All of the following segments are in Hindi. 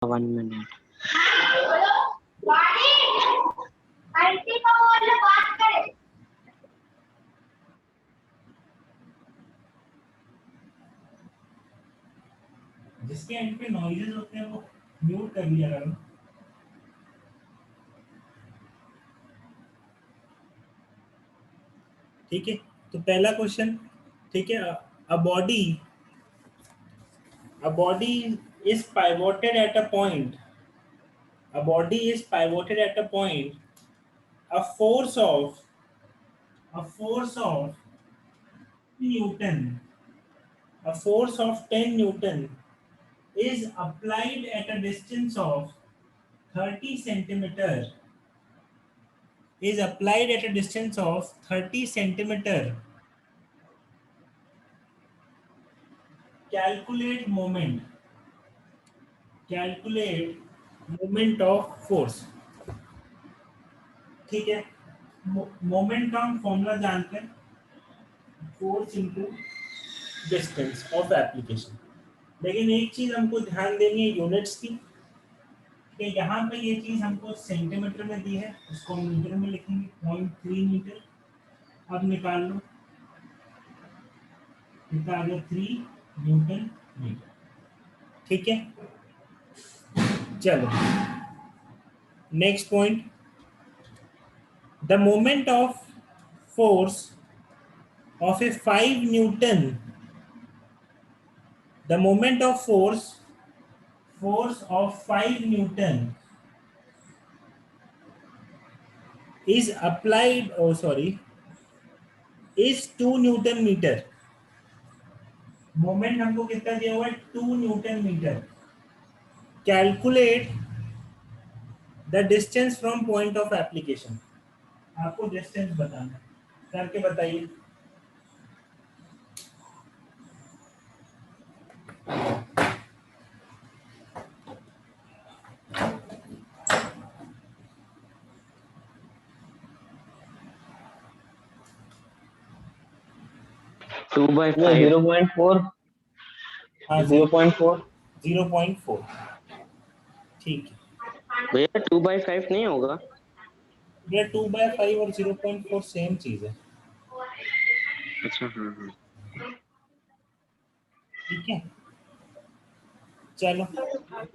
1 minute. जिसके एंड पे नॉइजेस होते हैं वो म्यूट कर लिया करो। ठीक है, तो पहला क्वेश्चन, ठीक है, a body is pivoted at a point. A body is pivoted at a point. A force of Newton. A force of 10 Newton is applied at a distance of 30 centimeter. Is applied at a distance of 30 centimeter. Calculate moment. Calculate moment of force. ठीक है, मोमेंट का हम फॉर्मूला जानते हैं, force into distance of application. लेकिन एक चीज हमको ध्यान देनी है यूनिट्स की, कि यहाँ पे ये चीज हमको सेंटीमीटर में दी है, उसको हम मीटर में लिखेंगे 0.3 मीटर। अब निकाल लो, कितना आ गया 3 न्यूटन मीटर। ठीक है, चलो next point, the moment of force of a 5 Newton, the moment of force of 5 Newton is applied, is 2 Newton meter. Moment हमको कितना दिया हुआ है 2 newton metre. Calculate the distance from point of application. आपको डिस्टेंस बताना है, करके बताइए। टू बाई 0.4 हाँ 0.4 0.4। ठीक है भैया 2/5 नहीं होगा? भैया 2/5 और 0.4 सेम चीज है। अच्छा हाँ। ठीक है, चलो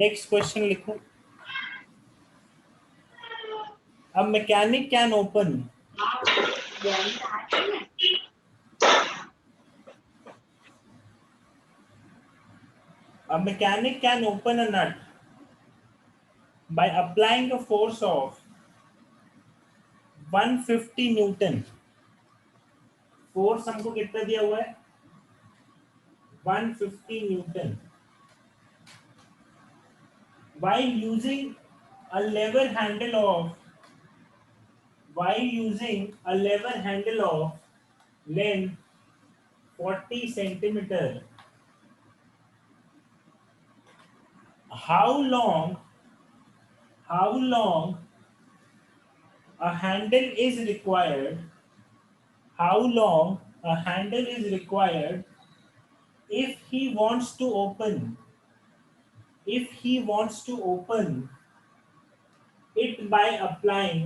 नेक्स्ट क्वेश्चन लिखो। अब mechanic can open a nut by applying a force of 150 Newton। Force हमको कितना दिया हुआ है 150 Newton. While using a lever handle of length 40 centimeter, how long a handle is required if he wants to open it by applying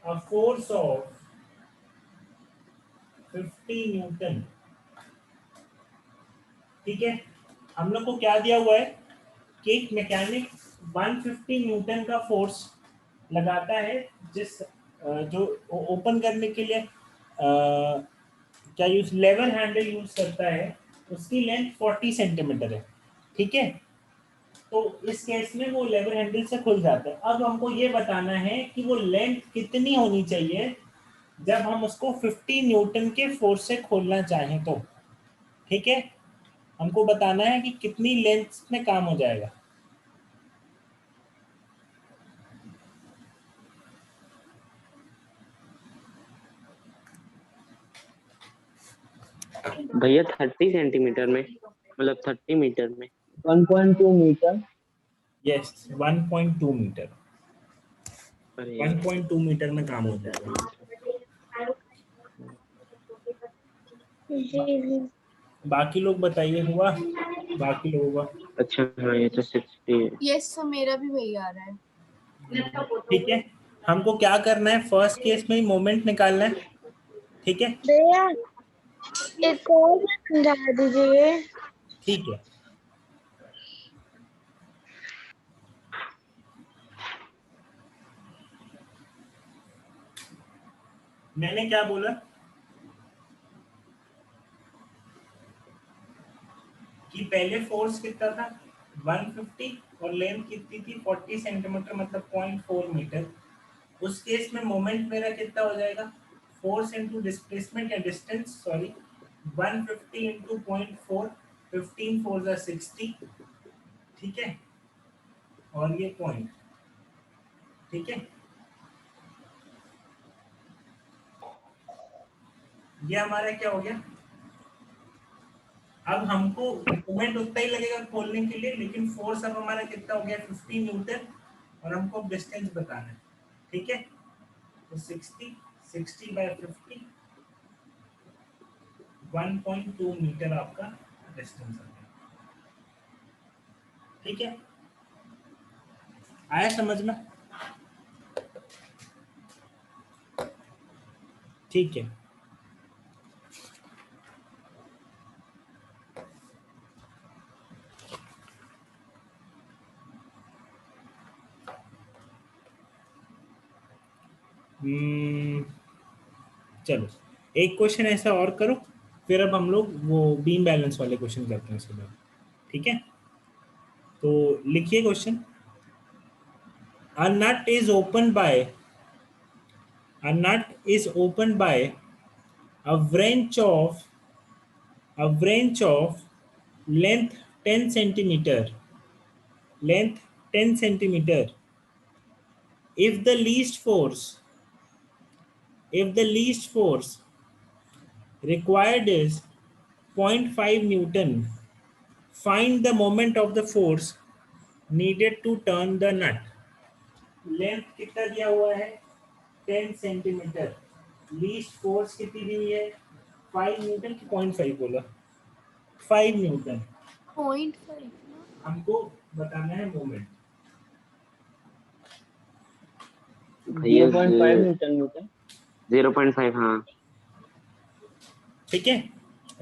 a force of 50 Newton. ठीक है, हम लोग को क्या दिया हुआ है कि एक मैकेनिक 150 न्यूटन का फोर्स लगाता है, जिस जो ओपन करने के लिए क्या यूज लेवर हैंडल यूज करता है, उसकी लेंथ 40 सेंटीमीटर है। ठीक है, तो इस केस में वो लेवर हैंडल से खुल जाता है। अब हमको ये बताना है कि वो लेंथ कितनी होनी चाहिए जब हम उसको 50 न्यूटन के फोर्स से खोलना चाहें तो। ठीक है, हमको बताना है कि कितनी लेंथ में काम हो जाएगा। भैया 30 सेंटीमीटर में, मतलब 30 मीटर में 1.2 मीटर। Yes 1.2 metre. अरे 1.2 मीटर में काम हो जाएगा। बाकी लोग बताइए, हुआ बाकी लोगों का? अच्छा हाँ ये तो 60 है। यस सर, मेरा भी वही आ रहा है। ठीक है, हमको क्या करना है, फर्स्ट केस में ही मोमेंट निकालना है। ठीक है, भैया एक और समझा दीजिए। ठीक है। मैंने क्या बोला कि पहले फोर्स कितना था 150 और लेंथ कितनी थी 40 सेंटीमीटर, मतलब 0.4 मीटर। उस केस में मोमेंट मेरा कितना हो जाएगा, फोर्स इंटू डिस्प्लेसमेंट या डिस्टेंस, सॉरी, 150 इंटू 0.4, 15 4 जा 60। ठीक है, और ये पॉइंट। ठीक है, ये हमारा क्या हो गया। अब हमको मोमेंट उतना ही लगेगा खोलने के लिए, लेकिन फोर्स अब हमारा कितना हो गया 50 न्यूटन, और हमको डिस्टेंस बताना है। ठीक है, तो 60 बाय 50, 1.2 मीटर आपका डिस्टेंस आ गया। ठीक है, आया समझ में? ठीक है, चलो एक क्वेश्चन ऐसा और करो, फिर अब हम लोग वो बीम बैलेंस वाले क्वेश्चन करते हैं उसके बाद। ठीक है, तो लिखिए question. A nut is opened by a nut is opened by a wrench of length 10 centimeter, length 10 centimeter. If the least force required is 0.5 newton, find the moment of the force needed to turn the nut. Length कितना दिया हुआ है 10 सेंटीमीटर, लीस्ट फोर्स कितनी दी हुई है 5 न्यूटन की 0.5 बोला, 5 न्यूटन। 0.5 हमको बताना है मोमेंट। भैया 0.5 न्यूटन मीटर। 0.5 हाँ ठीक है,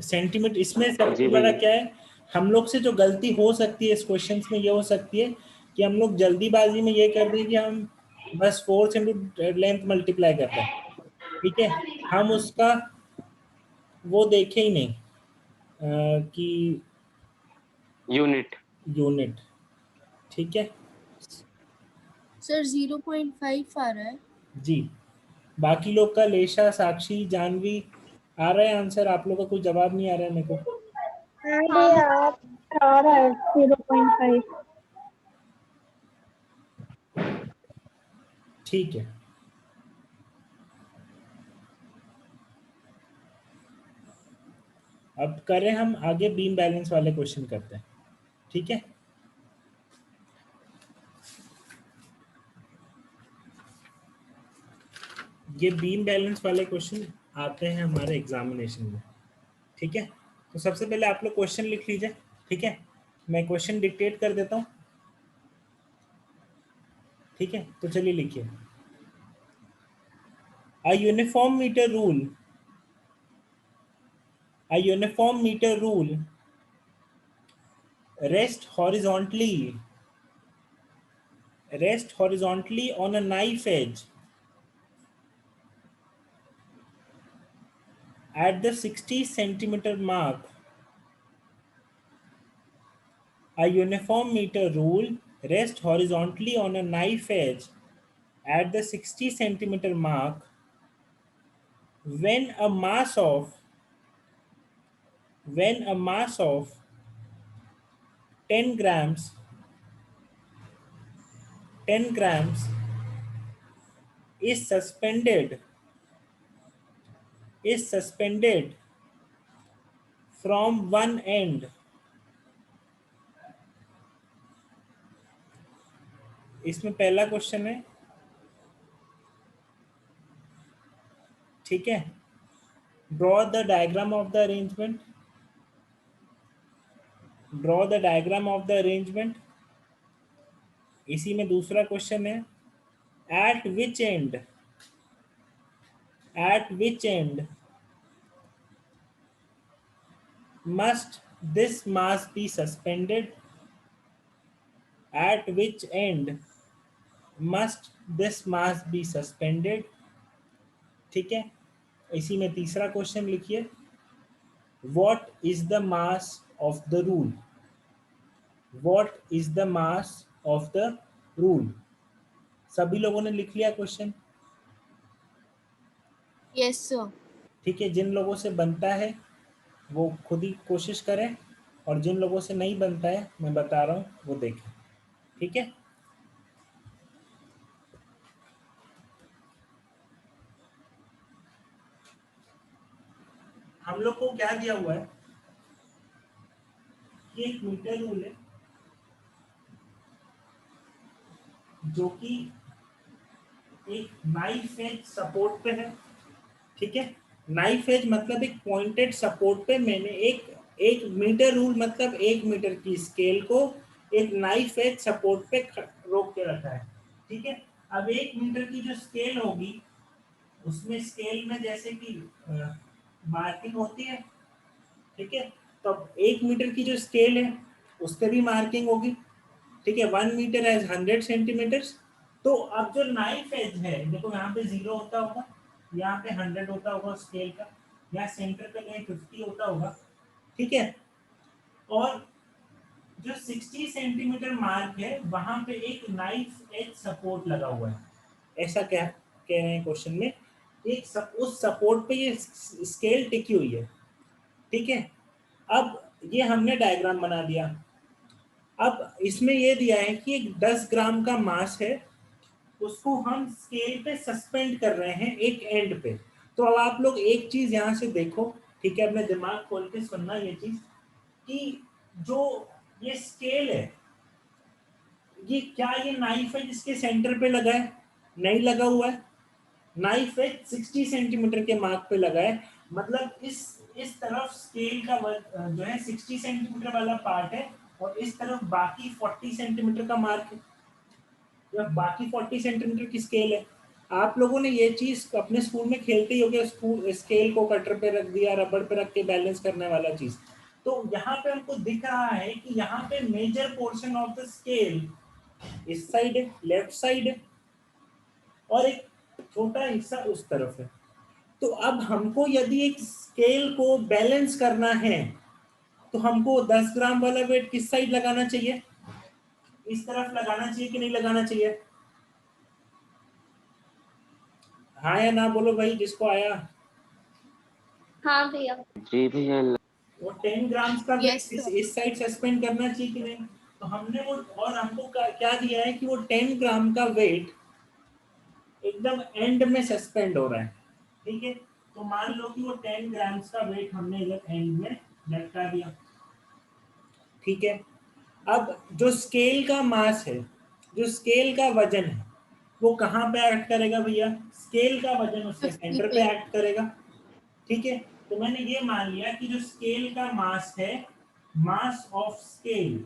सेंटीमीटर। इसमें जी सबसे बड़ा भैया। क्या है, हम लोग से जो गलती हो सकती है इस क्वेश्चन में, ये हो सकती है कि हम लोग जल्दीबाजी में ये कर दें कि हम बस फोर्स इंटू लेंथ मल्टीप्लाई कर दें। ठीक है, हम उसका वो देखे ही नहीं कि यूनिट। यूनिट। ठीक है सर 0.5 आ रहा है। जी, बाकी लोग का लेशा, साक्षी, जानवी आ रहा है आंसर, आप लोग का कोई जवाब नहीं आ रहा है मेरे को। हाँ भैया आ रहा है 0.5। ठीक है, अब करें हम आगे, बीम बैलेंस वाले क्वेश्चन करते हैं। ठीक है, ये बीम बैलेंस वाले क्वेश्चन आते हैं हमारे एग्जामिनेशन में। ठीक है, तो सबसे पहले आप लोग क्वेश्चन लिख लीजिए। ठीक है, मैं क्वेश्चन डिक्टेट कर देता हूँ। ठीक है, तो चलिए लिखिए। A uniform meter rule, a uniform meter rule rest horizontally on a knife edge at the 60 centimeter mark. A uniform meter rule rests horizontally on a knife edge at the 60 centimeter mark when a mass of 10 grams 10 grams is suspended from one end. इसमें पहला क्वेश्चन है। ठीक है, draw the diagram of the arrangement. Draw the diagram of the arrangement. इसी में दूसरा क्वेश्चन है, eight which and must this mass be suspended? At which end must this mass be suspended? ठीक है, इसी में तीसरा क्वेश्चन लिखिए, what is the mass of the rule? What is the mass of the rule? सभी लोगों ने लिख लिया क्वेश्चन? Yes sir. ठीक है, जिन लोगों से बनता है वो खुद ही कोशिश करें, और जिन लोगों से नहीं बनता है मैं बता रहा हूँ वो देखें। ठीक है, हम लोग को क्या दिया हुआ है कि एक मीटर रूल है जो कि एक नाइफ एज सपोर्ट पे है। ठीक है, नाइफ एज मतलब एक पॉइंटेड सपोर्ट पे मैंने एक मीटर रूल मतलब 1 मीटर की स्केल को एक नाइफ एज सपोर्ट पे रोक के रखा है। ठीक है, अब 1 मीटर की जो स्केल होगी उसमें स्केल में जैसे कि मार्किंग होती है। ठीक है, तो अब 1 मीटर की जो स्केल है उस पर भी मार्किंग होगी। ठीक है, 1 मीटर एज 100 सेंटीमीटर। तो अब जो नाइफ एज है, देखो यहाँ पे 0 होता होगा, यहाँ पे 100 होता होगा स्केल का, यहाँ सेंटर पे कहीं 50 होता होगा। ठीक है, और जो 60 सेंटीमीटर मार्क है वहां पे एक नाइफ एज सपोर्ट लगा हुआ है। ऐसा क्या कह रहे हैं क्वेश्चन में, उस सपोर्ट पे ये स्केल टिकी हुई है। ठीक है, अब ये हमने डायग्राम बना दिया। अब इसमें ये दिया है कि एक 10 ग्राम का मास है, उसको हम स्केल पे सस्पेंड कर रहे हैं एक एंड पे। तो अब आप लोग एक चीज यहाँ से देखो, ठीक है, अपने दिमाग खोल के सुनना ये चीज, कि जो ये स्केल है, ये क्या ये नाइफ है जिसके सेंटर पे लगा है? नहीं लगा हुआ है। नाइफ है 60 सेंटीमीटर के मार्क पे लगा है, मतलब इस तरफ स्केल का जो है 60 सेंटीमीटर वाला पार्ट है, और इस तरफ बाकी 40 सेंटीमीटर का मार्क है, या बाकी 40 सेंटीमीटर की स्केल है। आप लोगों ने ये चीज अपने स्कूल में खेलते ही होगे, स्केल को कटर पे रख दिया, रबड़ पे रख के बैलेंस करने वाला चीज। तो यहाँ पे हमको दिख रहा है कि यहाँ पे major portion of the scale इस साइड है, लेफ्ट साइड है, और एक छोटा हिस्सा उस तरफ है। तो अब हमको यदि एक स्केल को बैलेंस करना है तो हमको 10 ग्राम वाला वेट किस साइड लगाना चाहिए? इस तरफ लगाना चाहिए कि नहीं लगाना चाहिए? हाँ या ना बोलो भाई, जिसको आया। हाँ भैया। जी भैया। वो 10 ग्राम का वेट Yes, sir. इस साइड सस्पेंड करना चाहिए कि नहीं? तो हमने वो, और हमको क्या दिया है कि वो 10 ग्राम का वेट एकदम एंड में सस्पेंड हो रहा है। ठीक है, तो मान लो कि वो 10 ग्राम्स का वेट हमने इधर एंड में लटका दिया। ठीक है, अब जो स्केल का मास है, जो स्केल का वजन है, वो कहाँ पे एक्ट करेगा भैया? स्केल का वजन उसके 50 सेंटर पे पे। एक्ट करेगा। ठीक है, तो मैंने ये मान लिया कि जो स्केल का मास है, मास ऑफ स्केल,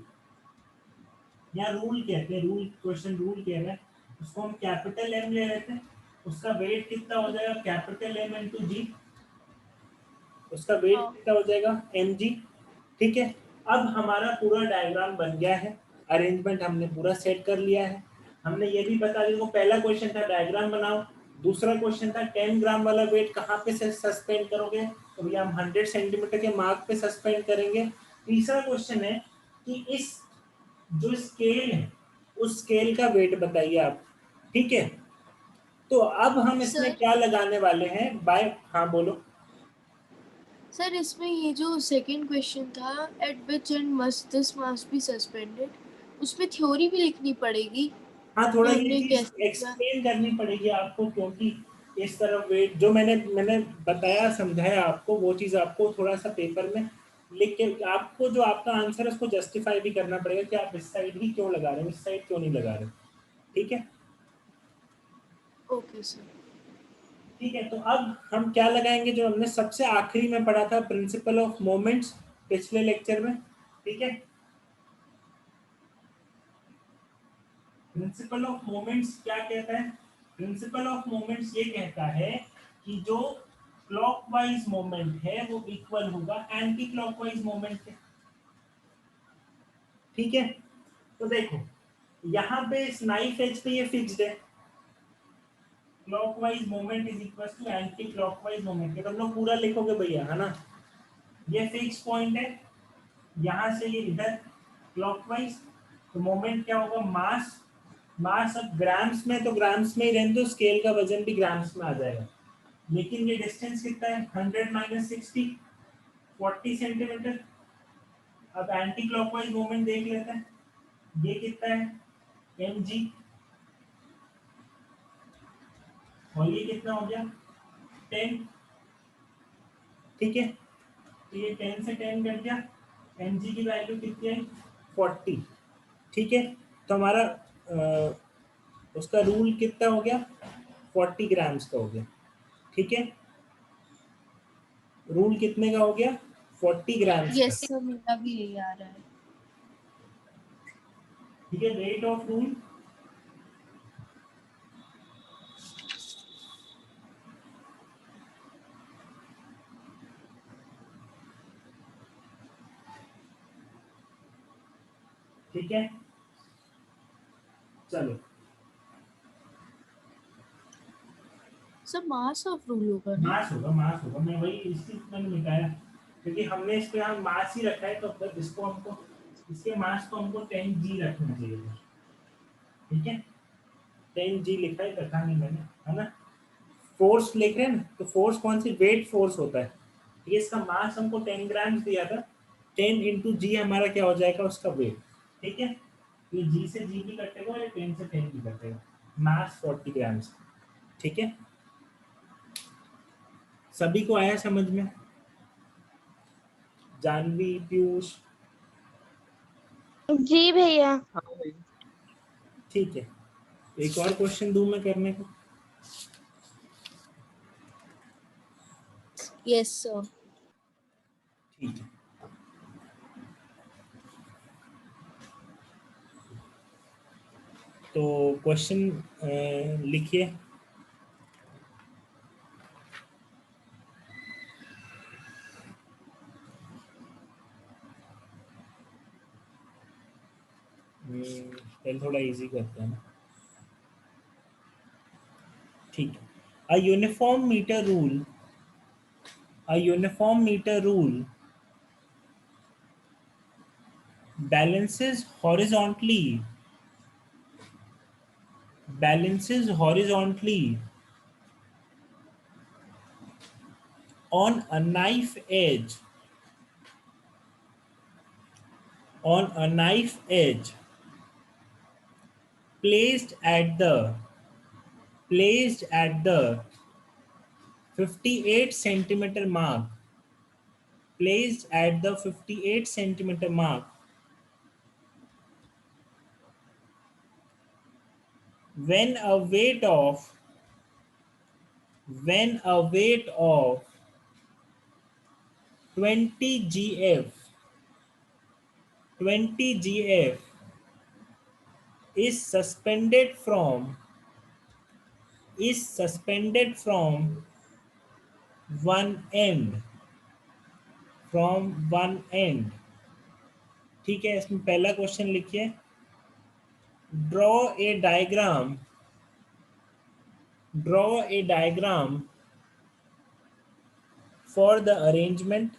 या रूल कहते हैं, रूल क्वेश्चन रूल कह रहा है, उसको हम कैपिटल एम ले लेते हैं। उसका वेट कितना हो जाएगा? Capital M into G. उसका वेट हाँ। कितना हो जाएगा? M G. ठीक है, अब हमारा पूरा डायग्राम बन गया है, अरेंजमेंट हमने पूरा सेट कर लिया है। हमने ये भी बता दिया, पहला क्वेश्चन था डायग्राम बनाओ, दूसरा क्वेश्चन था 10 ग्राम वाला वेट कहाँ पे सस्पेंड करोगे? तो भैया हम 100 सेंटीमीटर के मार्क पे सस्पेंड करेंगे। तीसरा क्वेश्चन है कि इस जो स्केल है उस स्केल का वेट बताइए आप। ठीक है, तो अब हम इसमें सर, क्या लगाने वाले हैं बाय, हाँ बोलो। सर इसमें ये जो सेकंड क्वेश्चन था, eight which and must this mass be suspended, उसमें थ्योरी भी लिखनी पड़ेगी हाँ, कि थोड़ा ये हमने चीज कैसे किया। एक्सप्लेन करनी पड़ेगी आपको, क्योंकि इस तरफ वेट जो मैंने बताया समझाया आपको, वो चीज आपको थोड़ा सा पेपर में लिख के, आपको जो आपका आंसर है उसको जस्टिफाई भी करना पड़ेगा कि आप इस साइड ही क्यों लगा रहे हो, इस साइड क्यों नहीं लगा रहे। ठीक है, ओके सर। ठीक है, तो अब हम क्या लगाएंगे, जो हमने सबसे आखिरी में पढ़ा था, प्रिंसिपल ऑफ मोमेंट्स, पिछले लेक्चर में। ठीक है, प्रिंसिपल ऑफ मोमेंट्स क्या कहता है? प्रिंसिपल ऑफ मोमेंट्स ये कहता है कि जो क्लॉकवाइज मोमेंट है वो इक्वल होगा एंटी क्लॉकवाइज मोमेंट के। ठीक है, तो देखो यहाँ पे इस नाइफ एज पे ये फिक्स्ड है, clockwise moment is equal to anti clockwise moment के, तो हम लोग पूरा लिखोगे भैया, है ना? ये फिक्स पॉइंट है, यहाँ से ये इधर क्लॉकवाइज, तो मोमेंट क्या होगा? मास। मास अब ग्राम्स में, तो ग्राम्स में ही रहने दो, स्केल का वजन भी ग्राम्स में आ जाएगा। लेकिन ये डिस्टेंस कितना है? 100 माइनस 60, 40 सेंटीमीटर। अब एंटी क्लॉकवाइज मोमेंट देख लेते हैं, ये कितना है? mg, और ये कितना हो गया? 10। ठीक है, तो ये 10 से 10 कट गया, mg की वैल्यू कितनी है? 40। ठीक है, तो हमारा उसका रूल कितना हो गया? 40 ग्राम्स का हो गया। ठीक है, रूल कितने का हो गया? 40 ग्राम्स यस का। सर, मेरा भी यही आ रहा है। ठीक है, रेट ऑफ रूल ठीक है, चलो सर मास ऑफ रूल होगा ना? मास होगा, मास होगा, मैं वही इसी मैंने मिटाया क्योंकि हमने इस पे यहाँ मास ही रखा है, तो फिर इसको हमको, इसके मास को हमको 10g रखना चाहिए। ठीक है, 10g लिखा है, रखा नहीं मैंने, है ना? फोर्स लिख रहे हैं ना, तो फोर्स कौन सी? वेट फोर्स होता है। ठीक है, इसका मास हमको 10 ग्राम्स दिया था, 10 इंटू जी हमारा क्या हो जाएगा? उसका वेट। ठीक है, ये जी से जी भी कटेगा और 10 से 10 भी कटेगा, मास 40 ग्राम्स। ठीक है, सभी को आया समझ में? जानवी, पीयूष? जी भैया। हाँ भैया। ठीक है, एक और क्वेश्चन दूं मैं करने को? Yes sir. ठीक है, तो क्वेश्चन लिखिए। पहले थोड़ा इजी करते हैं ना। ठीक है, a uniform metre rule, a uniform meter rule balances horizontally, balances horizontally on a knife edge, on a knife edge placed at the, placed at the 58 centimeter mark, placed at the 58 centimeter mark, when a weight of, when a weight of 20 gf, 20 gf is suspended from, is suspended from one end, from one end. ठीक है, इसमें पहला क्वेश्चन लिखिए, draw a diagram, draw a diagram for the arrangement.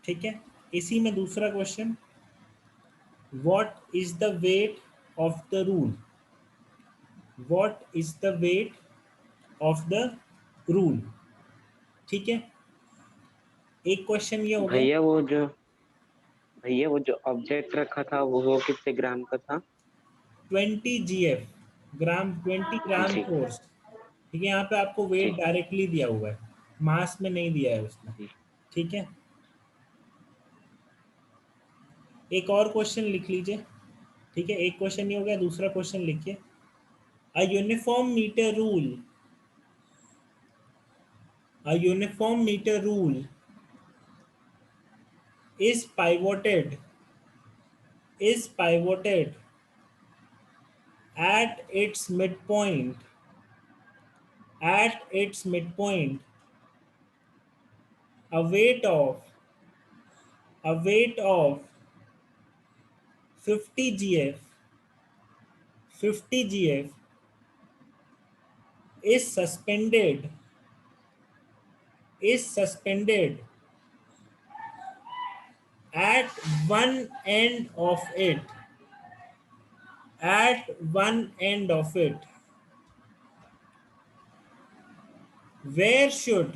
ठीक है, इसी में दूसरा question, what is the weight of the rule, what is the weight of the rule. ठीक है, एक क्वेश्चन ये हो गया। भैया वो जो ऑब्जेक्ट रखा था वो कितने ग्राम का था? 20 GF, ग्राम, 20 ग्राम जी फोर्स। ठीक है, यहाँ पे आपको वेट जी डायरेक्टली दिया हुआ है, मास में नहीं दिया है उसने। जी। ठीक है, एक और क्वेश्चन लिख लीजिए। ठीक है, एक क्वेश्चन ये हो गया, दूसरा क्वेश्चन लिखिए, a uniform metre rule, a uniform metre rule is pivoted, is pivoted at its midpoint, a weight of 50 gf is suspended at one end of it, where should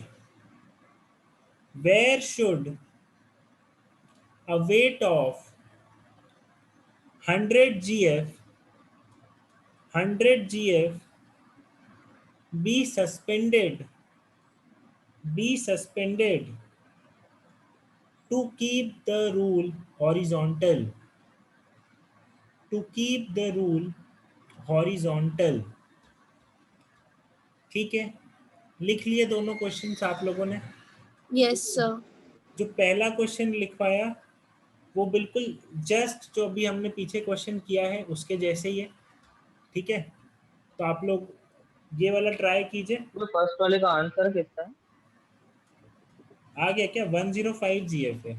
a weight of 100 gf be suspended to keep the rule horizontal, ठीक है? लिख लिए दोनों क्वेश्चंस आप लोगों ने? Yes sir. जो पहला क्वेश्चन लिखवाया वो बिल्कुल जस्ट जो अभी हमने पीछे क्वेश्चन किया है उसके जैसे ही है, ठीक है? तो आप लोग ये वाला ट्राई कीजिए। तो फर्स्ट वाले का आंसर कितना है? आ गया क्या? 105 जीएफ है।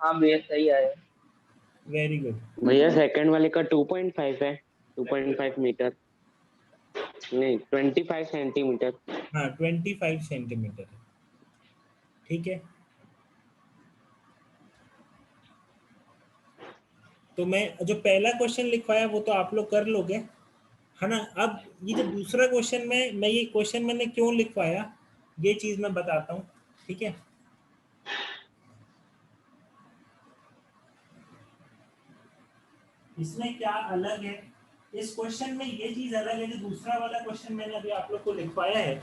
हाँ भैया सही आया। वेरी गुड भैया सेकंड वाले का 2.5 है, 2.5 मीटर नहीं 25 सेंटीमीटर। हाँ 25 सेंटीमीटर है, ठीक है? तो मैं जो पहला क्वेश्चन लिखवाया वो तो आप लोग कर लोगे, है ना? अब ये जो दूसरा क्वेश्चन मैं ये क्वेश्चन मैंने क्यों लिखवाया ये चीज मैं बताता हूँ, ठीक है? इसमें क्या अलग है? इस क्वेश्चन में ये चीज अलग है जो दूसरा वाला क्वेश्चन मैंने अभी आप लोग को लिखवाया है।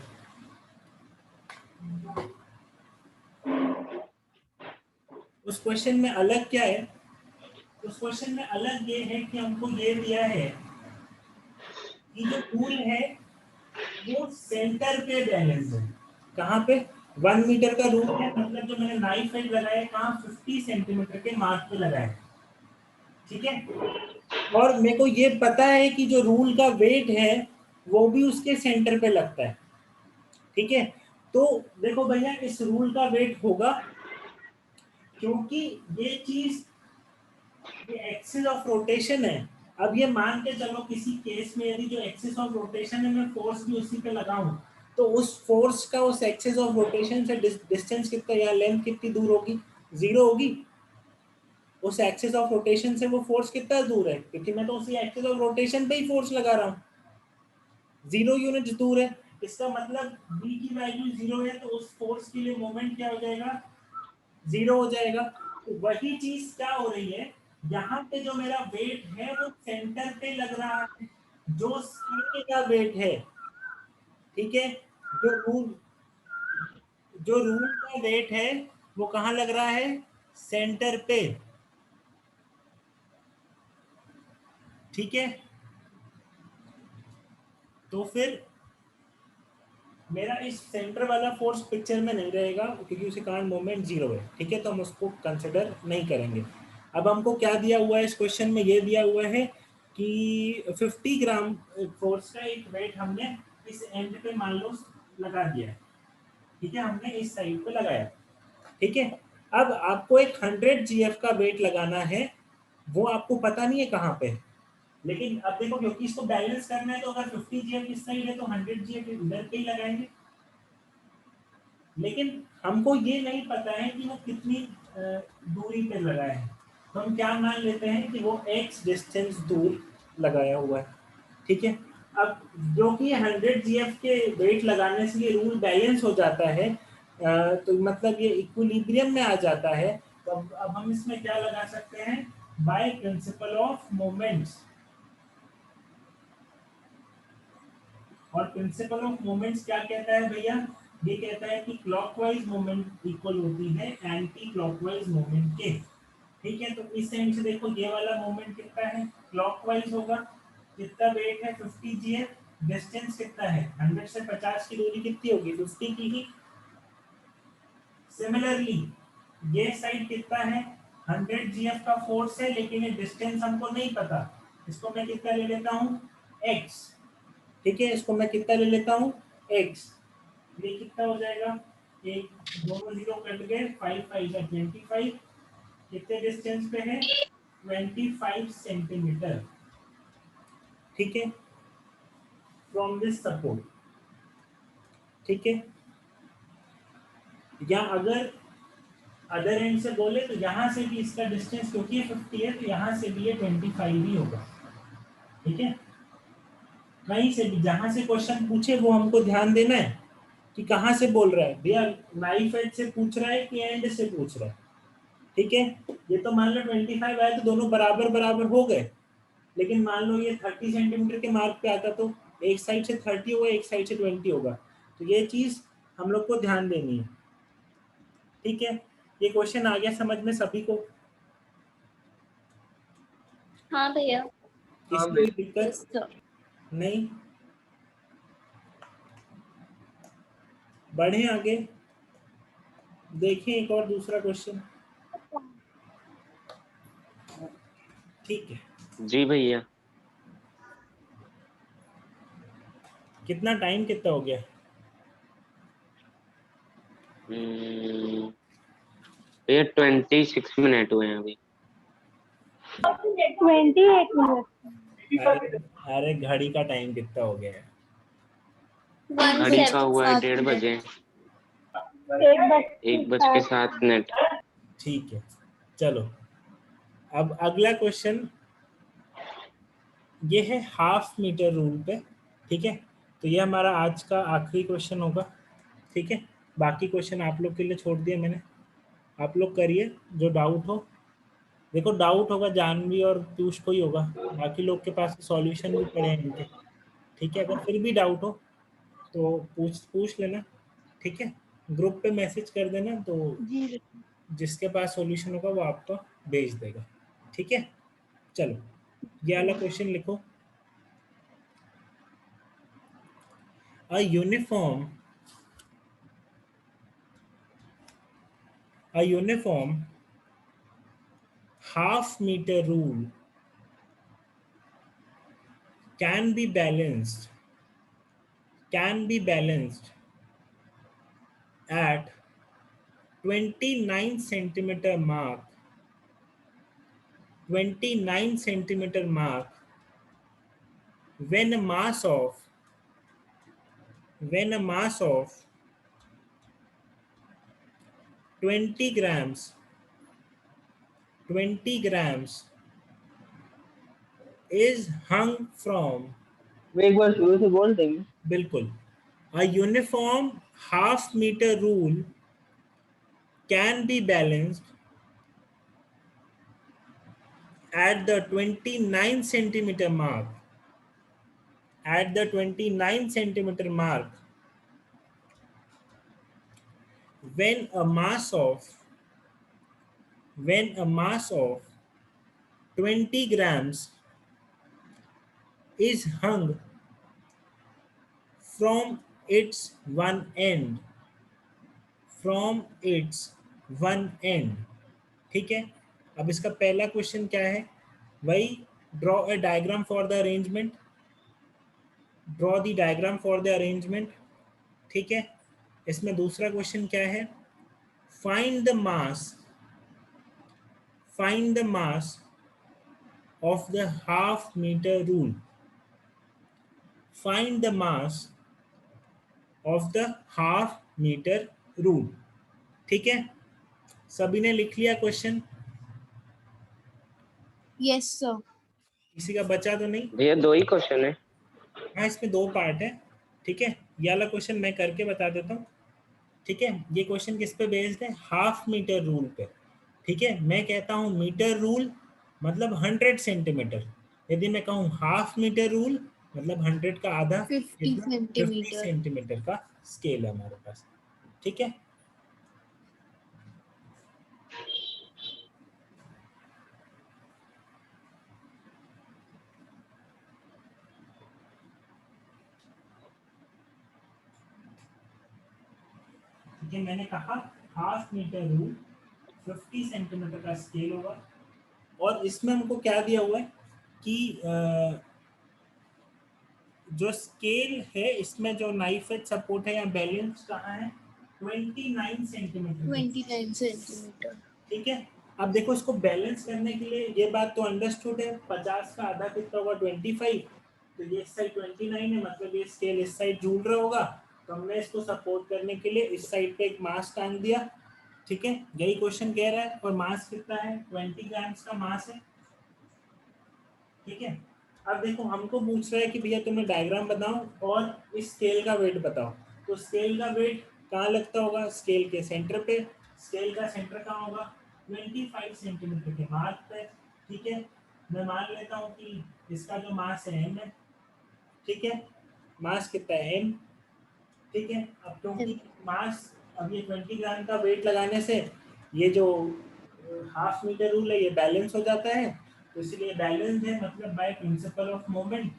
उस क्वेश्चन में अलग क्या है? उस क्वेश्चन में अलग ये है कि हमको ये दिया है कि जो टूल है वो सेंटर पे बैलेंस है। कहाँ पे? 1 मीटर का रूल है, मतलब जो मैंने नाइफ एज लगाया कहाँ? 50 सेंटीमीटर के मार्क पे लगाया, ठीक है? और मेरे को ये पता है कि जो रूल का वेट है वो भी उसके सेंटर पे लगता है, ठीक है? तो देखो भैया इस रूल का वेट होगा क्योंकि ये चीज ये एक्सिस ऑफ रोटेशन है। अब ये मान के चलो किसी केस में यदि जो एक्सिस ऑफ रोटेशन है मैं फोर्स भी उसी पे लगाऊं तो उस फोर्स का उस एक्सिस ऑफ रोटेशन से डिस्टेंस कितना या लेंथ कितनी दूर होगी? 0 होगी। उस एक्सिस ऑफ रोटेशन से वो फोर्स कितना दूर है? क्योंकि मैं तो उसी एक्सिस ऑफ रोटेशन पे ही फोर्स लगा रहा हूँ, 0 यूनिट दूर है। इसका मतलब b की वैल्यू 0 है तो उस फोर्स के लिए मोमेंट क्या हो जाएगा? 0 हो जाएगा। तो वही चीज क्या हो रही है, यहाँ पे जो मेरा वेट है वो सेंटर पे लग रहा है, जो स्केल का वेट है, ठीक है? जो रूल का वेट है वो कहाँ लग रहा है? सेंटर पे, ठीक है? तो फिर मेरा इस सेंटर वाला फोर्स पिक्चर में नहीं रहेगा क्योंकि उसके कारण मोमेंट 0 है, ठीक है? तो हम उसको कंसिडर नहीं करेंगे। अब हमको क्या दिया हुआ है इस क्वेश्चन में? ये दिया हुआ है कि 50 ग्राम फोर्स का एक वेट हमने इस एंड पे मान लो लगा दिया है, ठीक है? हमने इस साइड पे लगाया, ठीक है? अब आपको एक 100 जीएफ का वेट लगाना है, वो आपको पता नहीं है कहाँ पे, लेकिन अब देखो क्योंकि इसको बैलेंस करना है तो अगर 50 जीएफ इस साइड है तो 100 जीएफ इधर पे ही लगाएंगे, लेकिन हमको ये नहीं पता है कि वो कितनी दूरी पे लगाए हैं। तो हम क्या मान लेते हैं कि वो x डिस्टेंस दूर लगाया हुआ है, ठीक है? अब जो कि 100 जीएफ के वेट लगाने से ये रूल बैलेंस हो जाता है, तो मतलब ये इक्विलिब्रियम में आ जाता है। तो अब हम इसमें क्या लगा सकते हैं? By principle of moments. और प्रिंसिपल ऑफ मोमेंट्स क्या कहता है भैया? ये कहता है कि क्लॉकवाइज मोमेंट इक्वल होती है एंटी क्लॉकवाइज मोमेंट के, ठीक है? तो इस एंड से देखो ये वाला मोमेंट कितना है? क्लॉकवाइज होगा। कितना वेट है? 50 जीएफ। डिस्टेंस कितना है? 100 से 50 की दूरी कितनी होगी? 50 की ही। सिमिलरली ये साइड कितना है? 100 जीएफ का फोर्स है लेकिन ये डिस्टेंस हमको नहीं पता, इसको मैं कितना ले लेता हूँ? x, ठीक है। इसको मैं कितना ले लेता हूँ x, ये कितना हो जाएगा, एक दोनों जीरो कट गए, 5 5 या 25, कितने डिस्टेंस पे है 25 सेंटीमीटर, ठीक है, फ्रॉम दिस सपोर्ट, ठीक है। या अगर अदर एंड से बोले तो यहाँ से भी इसका डिस्टेंस क्योंकि ये 50 है तो यहाँ से भी ये 25 ही होगा, ठीक है। कहीं से भी जहाँ से क्वेश्चन पूछे वो हमको ध्यान देना है कि कहाँ से बोल रहा है भैया, नाइफ एज से पूछ रहा है कि एंड से पूछ रहा है, ठीक है। ये तो मान लो 25 आए तो दोनों बराबर बराबर हो गए, लेकिन मान लो ये 30 सेंटीमीटर के मार्क पे आता तो एक साइड से 30 होगा, एक साइड से 20 होगा, तो ये चीज हम लोग को ध्यान देनी है, ठीक है। ये क्वेश्चन आ गया समझ में सभी को? हाँ भैया। हाँ किसी भैया। भी दिक्कत नहीं? बढ़े आगे, देखें एक और दूसरा क्वेश्चन, ठीक है। जी भैया। कितना टाइम कितना हो गया? भैया 26 मिनट हुए हैं अभी। 28 मिनट। अरे घड़ी का टाइम कितना हो गया है? घड़ी का हुआ है 1:30 बजे, 1:07। ठीक है, चलो अब अगला क्वेश्चन ये है हाफ मीटर रूल पे, ठीक है। तो ये हमारा आज का आखिरी क्वेश्चन होगा, ठीक है। बाकी क्वेश्चन आप लोग के लिए छोड़ दिए मैंने, आप लोग करिए, जो डाउट हो। देखो डाउट होगा जानवी और पीयूष को ही होगा, बाकी लोग के पास सॉल्यूशन भी पड़े हैं इनके, ठीक है। अगर फिर भी डाउट हो तो पूछ लेना, ठीक है। ग्रुप पे मैसेज कर देना, तो जिसके पास सॉल्यूशन होगा वो आपको भेज देगा, ठीक है। चलो ये वाला क्वेश्चन लिखो। A uniform half meter rule can be balanced at 29 centimeter mark 29 centimeter mark when a mass of 20 grams is hung from, वो एक बार शुरू से बोल देंगे। बिल्कुल, a uniform half meter rule can be balanced at the 29 centimeter mark when a mass of 20 grams is hung from its one end, ठीक है। अब इसका पहला क्वेश्चन क्या है, वही draw a diagram for the arrangement, ठीक है। इसमें दूसरा क्वेश्चन क्या है, find the mass of the half meter rule, find the mass of the half meter rule, ठीक है। सभी ने लिख लिया क्वेश्चन? Yes sir. किसी का बचा तो नहीं? भैया 2 ही क्वेश्चन है। हाँ इसमें 2 पार्ट है, ठीक है। ये वाला क्वेश्चन मैं करके बता देता हूँ, ठीक है। ये क्वेश्चन किस पे बेस्ड है, हाफ मीटर रूल पे, ठीक है। मैं कहता हूँ मीटर रूल मतलब 100 सेंटीमीटर, यदि मैं कहूँ हाफ मीटर रूल मतलब 100 का आधा, 50 50 सेंटीमीटर। सेंटीमीटर का स्केल है हमारे पास, ठीक है। ठीक है, मैंने कहा हाफ मीटर रूल 50 सेंटीमीटर का स्केल होगा, और इसमें हमको क्या दिया हुआ है कि जो स्केल है इसमें जो नाइफ एज सपोर्ट है या बैलेंस कहाँ है, 29 सेंटीमीटर। 29 सेंटीमीटर। ठीक है, अब देखो इसको बैलेंस करने के लिए ये बात तो अंडरस्टूड है, 50 का आधा कितना होगा 25, तो ये इस साइड 29 है, मतलब ये स्केल इस साइड झूल रहा होगा, तो हमने इसको सपोर्ट करने के लिए इस साइड पे एक मास टांग दिया। ठीक है, यही क्वेश्चन कह रहा है, और मास कितना है, 20 ग्राम्स का मास है। ठीक है, अब देखो हमको पूछ रहा है कि भैया तुम्हें डायग्राम बताओ और इस स्केल का वेट बताओ, तो स्केल का वेट कहाँ लगता होगा, स्केल के सेंटर पे। स्केल का सेंटर कहाँ होगा, 25 सेंटीमीटर के मार्क पे। ठीक है, मैं मान लेता हूँ कि इसका जो मास है m है। ठीक है, मास कितना है m। ठीक है, अब क्योंकि मास, अब ये 20 ग्राम का वेट लगाने से ये जो हाफ मीटर रूल है ये बैलेंस हो जाता है, तो इसलिए बैलेंस है, मतलब by principle of moment.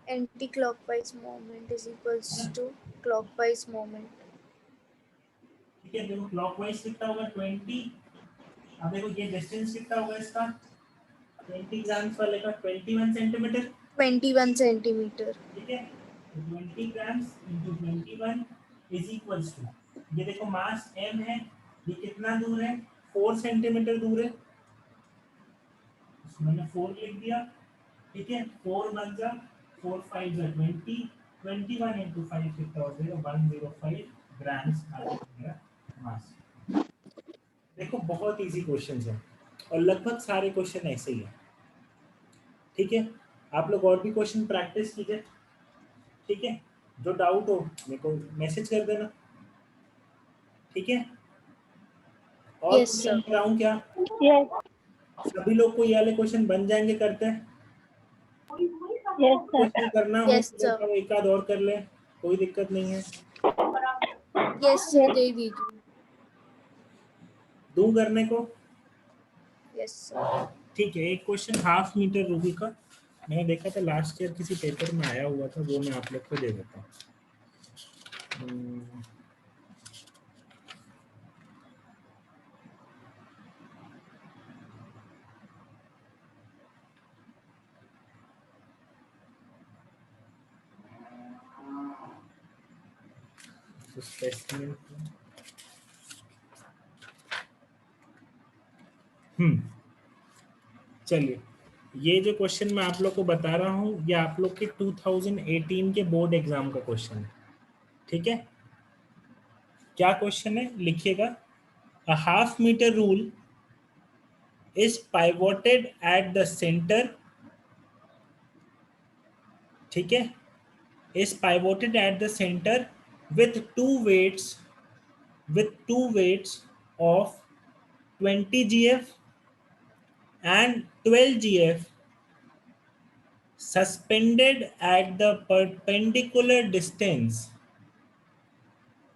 Anti clockwise moment is equals to clockwise moment. ठीक है, देखो क्लॉकवाइज कितना होगा 20। अब देखो ये डिस्टेंस कितना होगा इसका, 20 ग्राम्स वाले का 21 सेंटीमीटर। 21 सेंटीमीटर। ठीक है, तो 20 grams into 21 is equals to, ये देखो मास m है, ये कितना दूर है, 4 सेंटीमीटर दूर है, मैंने 4 लिख दिया। ठीक है, 4 बन जा, 4 5 जा 20, 21 इंटू 5 कितना हो जाएगा 105 ग्राम्स आ जाएगा मेरा मास। देखो बहुत इजी क्वेश्चन है, और लगभग सारे क्वेश्चन ऐसे ही है। ठीक है, आप लोग और भी क्वेश्चन प्रैक्टिस कीजिए। ठीक है, जो डाउट हो मेरे को मैसेज कर देना। ठीक है, और यस क्वेश्चन सर। कराऊं क्या, Yes, सभी लोग को ये वाले क्वेश्चन बन जाएंगे, करते हैं। yes, sir. क्वेश्चन करना हो यस सर। तो एक आध और कर ले, कोई दिक्कत नहीं है। यस सर, दे दीजिए। दूं करने को। Yes sir. ठीक है, एक क्वेश्चन हाफ मीटर रूबी का मैंने देखा था लास्ट ईयर किसी पेपर में आया हुआ था, वो मैं आप लोग को दे देता हूँ। स्पेसिमेन। चलिए, ये जो क्वेश्चन मैं आप लोग को बता रहा हूँ ये आप लोग के 2018 के बोर्ड एग्जाम का क्वेश्चन है। ठीक है, क्या क्वेश्चन है लिखिएगा, a half metre rule is pivoted at the center। ठीक है, is pivoted at the center with two weights of 20 gf and 12 gf suspended at the perpendicular distance,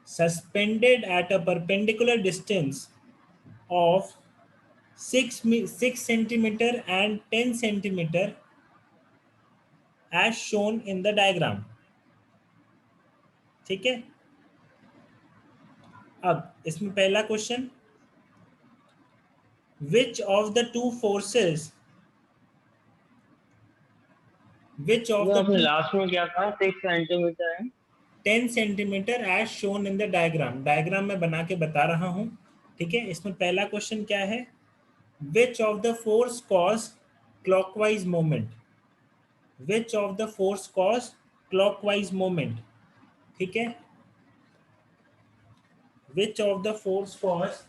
suspended at a perpendicular distance of 6 centimeter and 10 centimeter as shown in the diagram। ठीक है, अब इसमें पहला question, which of the two forces, which of वो the आपने two, लास्ट में क्या कहा, 6 सेंटीमीटर है। 10 centimetre as shown in the diagram, diagram में बना के बता रहा हूं। ठीक है, इसमें पहला क्वेश्चन क्या है, which of the force cause clockwise moment, which of the force cause clockwise moment। ठीक है, which of the force cause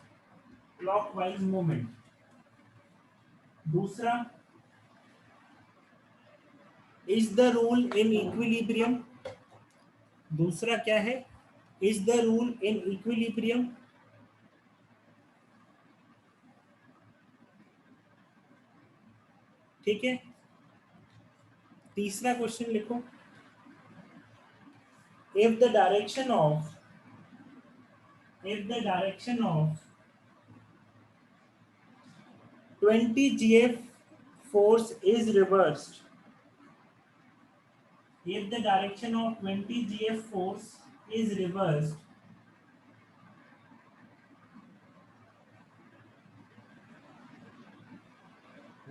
clockwise moment। दूसरा, is the rule in equilibrium, दूसरा क्या है, is the rule in equilibrium। ठीक है, तीसरा क्वेश्चन लिखो, if the direction of 20 gf force is reversed, if the direction of 20 gf force is reversed,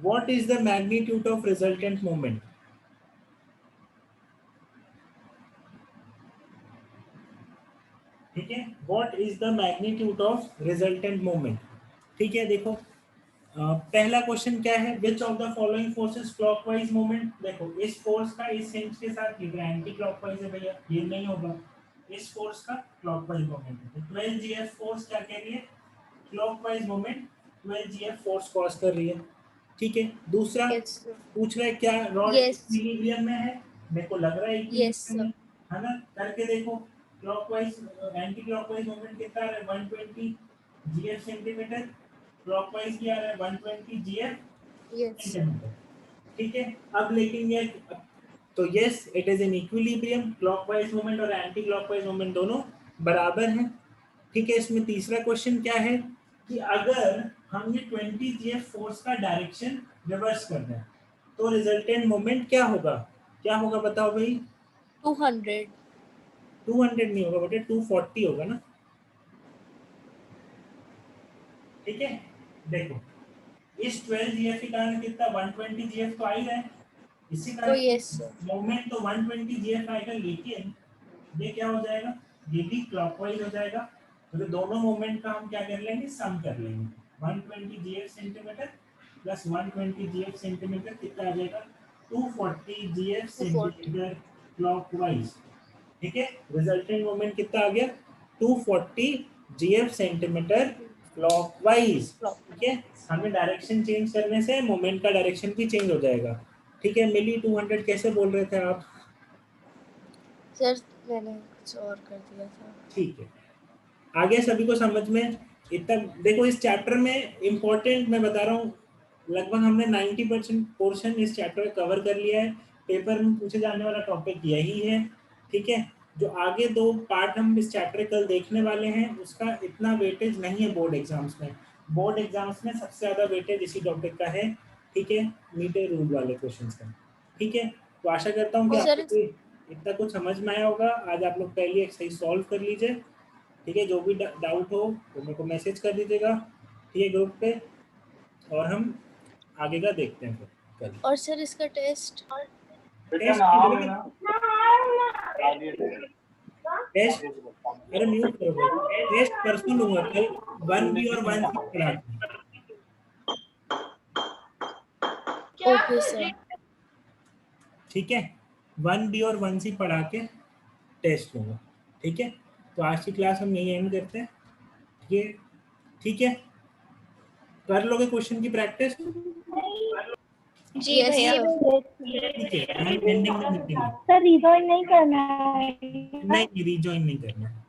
What is the magnitude of resultant moment? ठीक है, What is the magnitude of resultant moment? ठीक है, देखो पहला क्वेश्चन क्या है, which of the following forces clockwise movement. देखो इस फोर्स का इस हिंज के साथ एंटी क्लॉकवाइज है भैया, ये नहीं होगा, इस फोर्स का क्लॉकवाइज मूवमेंट है। 12 GF फोर्स क्या कह रही है, clockwise movement 12 GF force cause कर रही है। ठीक है, दूसरा Yes, sir. पूछ रहा है क्या रॉड Yes. इक्विलिब्रियम में है, मेरे को लग रहा है Yes, equilibrium में, है ना, करके देखो। क्लॉकवाइज एंटी क्लॉकवाइज मूवमेंट कितना है, 120 GF सेंटीमीटर, क्लॉकवाइज क्या है 120 GF Yes. सेंटीमीटर। ठीक है, अब लेकिन ये तो yes it is in equilibrium, clockwise movement और एंटी क्लॉकवाइज मूवमेंट दोनों बराबर हैं। ठीक है, इसमें तीसरा क्वेश्चन क्या है कि अगर हम ये 20 GF फोर्स का डायरेक्शन रिवर्स कर दें तो रिजल्टेंट मोमेंट क्या होगा, क्या होगा बताओ भाई। 200. 200 नहीं होगा बेटे, 240 होगा ना। ठीक है, देखो इस 12 GF के कारण कितना 120 GF तो आ ही रहा है, इसी तो कारण yes, sir. मोमेंट तो 120 GF आएगा, लेकिन ये क्या हो जाएगा, ये भी क्लॉकवाइज हो जाएगा, तो दोनों मोमेंट का हम क्या कर लेंगे, सम कर लेंगे। 120 GF centimetre plus 120 GF centimetre कितना आ जाएगा, 240 GF सेंटीमीटर क्लॉकवाइज। ठीक है, रिजल्टेंट मोमेंट कितना आ गया, 240 GF सेंटीमीटर क्लॉकवाइज। ठीक है, हमें डायरेक्शन चेंज करने से मोमेंट का डायरेक्शन भी चेंज हो जाएगा। ठीक है, मिली 200 कैसे बोल रहे थे आप। सर मैंने कुछ और कर दिया था। ठीक है, आगे सभी को समझ में इतना। देखो इस चैप्टर में इम्पोर्टेंट मैं बता रहा हूँ, लगभग हमने 90% पोर्शन इस चैप्टर में कवर कर लिया है। पेपर में पूछे जाने वाला टॉपिक यही है। ठीक है, जो आगे 2 पार्ट हम इस चैप्टर कल देखने वाले हैं उसका इतना वेटेज नहीं है बोर्ड एग्जाम्स में। बोर्ड एग्जाम्स में सबसे ज़्यादा वेटेज इसी टॉपिक का है। ठीक है, मीटे रूल वाले क्वेश्चंस का। ठीक है, तो आशा करता हूँ कि सर आपको इतना कुछ समझ में आया होगा। आज आप लोग पहले एक्सरसाइज सॉल्व कर लीजिए। ठीक है, जो भी डाउट हो तो मेरे को मैसेज कर दीजिएगा, ठीक है, ग्रुप पे, और हम आगे का देखते हैं फिर कल। और सर इसका टेस्ट टेस्ट अरे म्यूट करो भाई, टेस्ट परसों लूंगा कल 1B और 1C पढ़ा के। Okay sir. ठीक है, 1B और 1C पढ़ा के टेस्ट लूंगा। ठीक है, तो आज की क्लास हम यही एंड करते हैं। ठीक है, ठीक है, कर लोगे क्वेश्चन की प्रैक्टिस। जी भैया। ठीक है, एंडिंग में मीटिंग सर रिजॉइन नहीं करना है। नहीं, रिजॉइन नहीं करना।